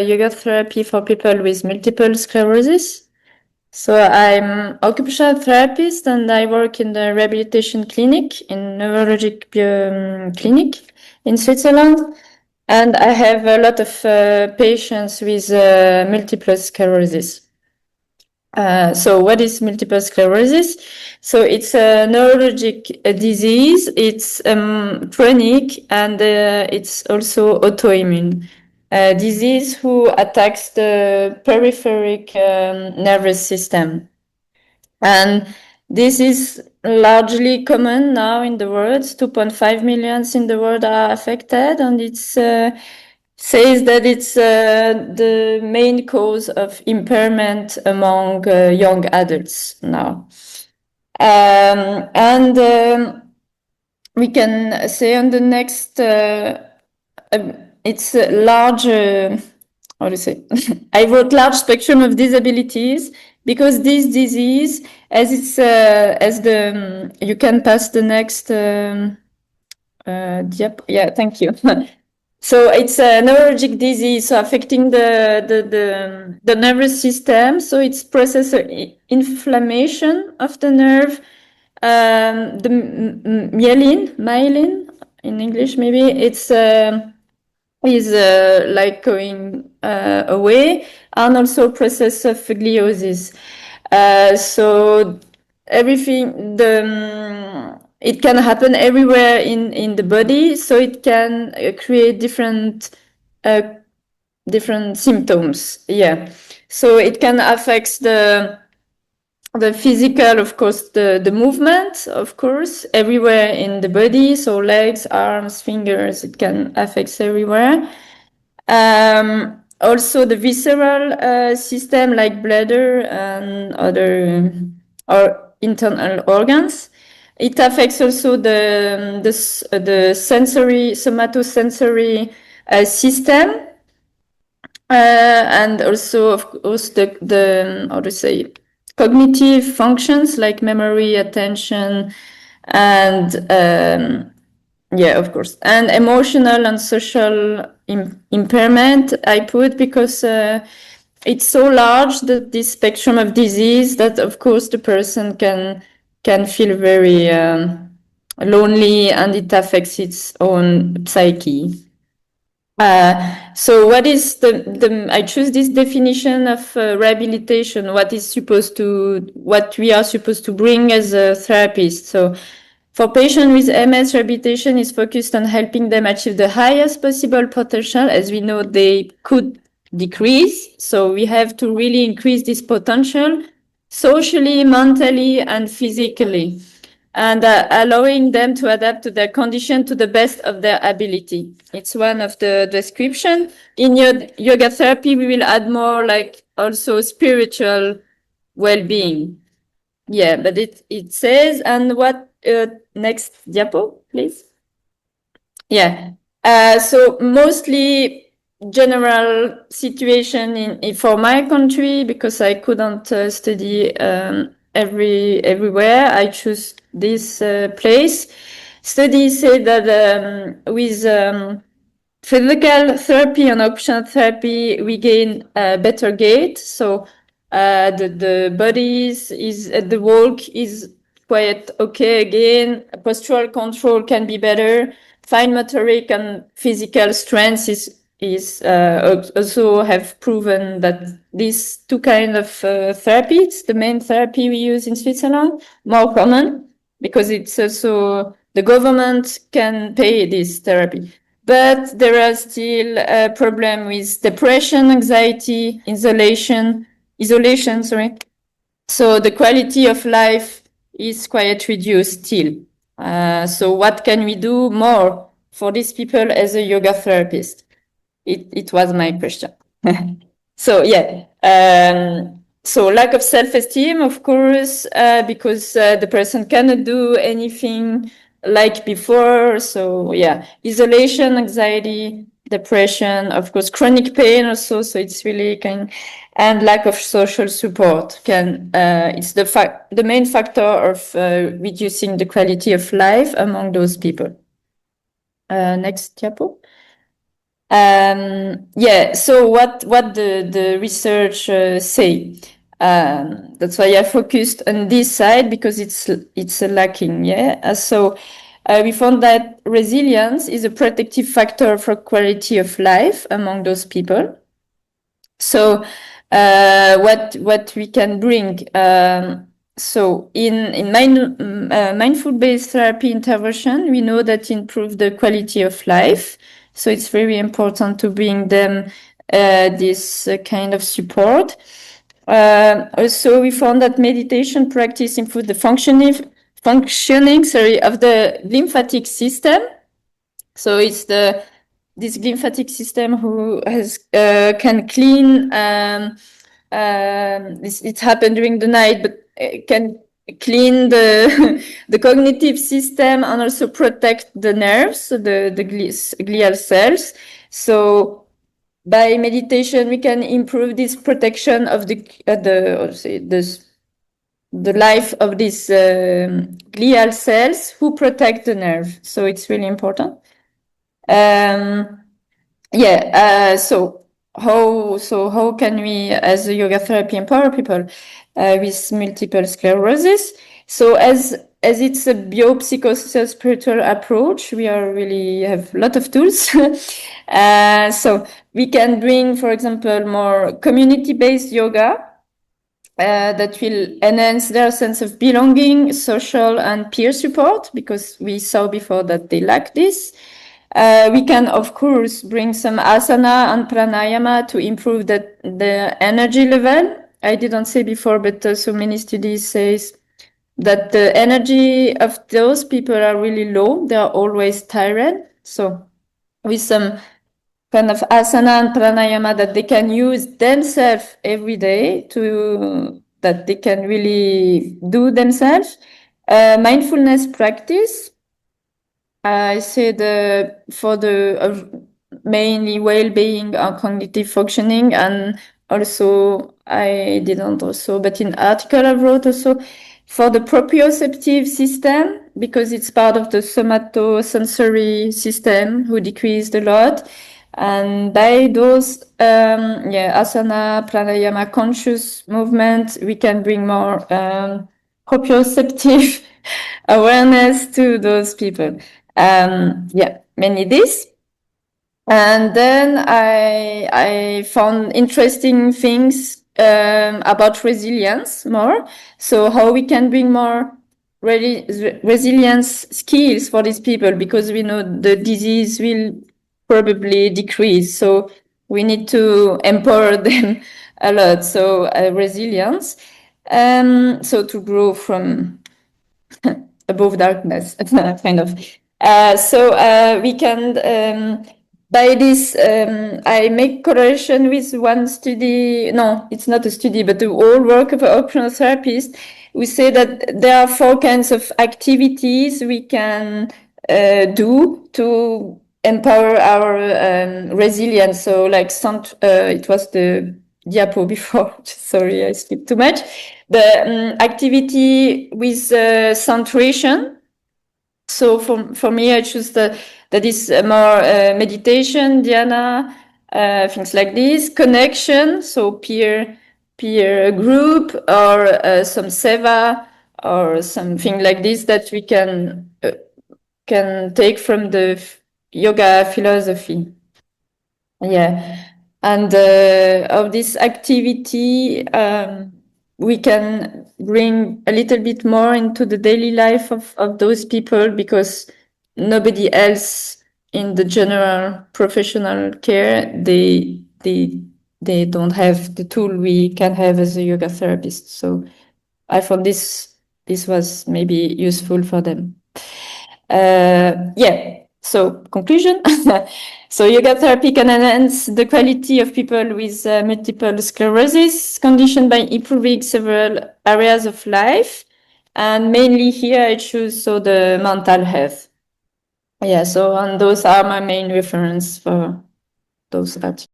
yoga therapy for people with multiple sclerosis. So I'm occupational therapist and I work in the rehabilitation clinic, in neurologic clinic in Switzerland. And I have a lot of patients with multiple sclerosis. So what is multiple sclerosis? So it's a neurologic disease. It's chronic and it's also autoimmune disease who attacks the peripheric nervous system. And this is largely common now in the world. 2.5 million in the world are affected, and it's says that it's the main cause of impairment among young adults now. And we can say on the next, it's a large, how to say, I wrote large spectrum of disabilities because this disease, as it's, as the, you can pass the next, yeah, thank you. So it's a neurologic disease affecting the nervous system. So it's process inflammation of the nerve, the myelin in English maybe. It's is like going away, and also process of gliosis. So everything it can happen everywhere in the body, so it can create different symptoms. Yeah, so it can affect the physical, of course, the movement, of course, everywhere in the body. So legs, arms, fingers, it can affect everywhere. Also the visceral system like bladder and other or internal organs. It affects also the sensory, somatosensory system, and also, of course, the how to say, cognitive functions like memory, attention, and yeah, of course, and emotional and social impairment. I put because it's so large, that this spectrum of disease, that of course the person can feel very lonely, and it affects its own psyche. So what is I choose this definition of rehabilitation, what we are supposed to bring as a therapist. So for patients with MS, rehabilitation is focused on helping them achieve the highest possible potential. As we know, they could decrease. So we have to really increase this potential socially, mentally, and physically, and allowing them to adapt to their condition to the best of their ability. It's one of the description. In yoga therapy, we will add more like also spiritual well-being. Yeah, but it says, and what, next diapo, please. Yeah. So mostly general situation in for my country, because I couldn't study everywhere. I choose this place. Studies say that with physical therapy and occupational therapy, we gain better gait. So the body is the walk is quite okay again. Postural control can be better. Fine motoric and physical strength is also have proven that these two kind of therapy, it's the main therapy we use in Switzerland, more common, because it's also the government can pay this therapy. But there are still a problem with depression, anxiety, isolation, sorry. So the quality of life is quite reduced still. So what can we do more for these people as a yoga therapist? It was my question. So yeah, so lack of self-esteem, of course, because the person cannot do anything like before. So yeah, isolation, anxiety, depression, of course, chronic pain also. So it's really and lack of social support it's the main factor of reducing the quality of life among those people. Next diapo. Yeah, so what the research say? That's why I focused on this side, because it's lacking. Yeah, so we found that resilience is a protective factor for quality of life among those people. So what we can bring, so in mindful based therapy intervention, we know that improve the quality of life. So it's very important to bring them this kind of support. Also, we found that meditation practice improve the functioning of the lymphatic system. So it's this lymphatic system who has can clean. It happened during the night, but can clean the the cognitive system and also protect the nerves, so the glial cells. So by meditation, we can improve this protection of the life of these glial cells who protect the nerve. So it's really important. So how can we, as a yoga therapy, empower people with multiple sclerosis? So as it's a biopsychosocial spiritual approach, we are really have a lot of tools. So we can bring, for example, more community-based yoga that will enhance their sense of belonging, social and peer support, because we saw before that they lack this. We can, of course, bring some asana and pranayama to improve the energy level. I didn't say before, but so many studies says that the energy of those people are really low. They are always tired. So with some kind of asana and pranayama that they can use themselves every day to that they can really do themselves. Mindfulness practice. I said for the mainly well-being and cognitive functioning, and also I didn't also, but in article I wrote also for the proprioceptive system, because it's part of the somatosensory system who decreased a lot. And by those asana, pranayama, conscious movement, we can bring more proprioceptive awareness to those people. Mainly this. And then I found interesting things about resilience more. So how we can bring more resilience skills for these people, because we know the disease will probably decrease. So we need to empower them a lot. So resilience. So to grow from above darkness, kind of. We can, by this, I make correlation with one study. No, it's not a study, but the whole work of an occupational therapist. We say that there are 4 kinds of activities we can do to empower our resilience. So like it was the diapo before. Sorry, I skipped too much. The activity with centration. So for me, I choose that is more meditation, dhyana, things like this. Connection, so peer group, or some seva, or something like this that we can take from the yoga philosophy. Yeah. And of this activity, we can bring a little bit more into the daily life of those people, because nobody else in the general professional care, they don't have the tool we can have as a yoga therapist. So I thought this was maybe useful for them. So conclusion. So yoga therapy can enhance the quality of people with multiple sclerosis condition by improving several areas of life, and mainly here I choose the mental health. Yeah, so and those are my main reference for those articles.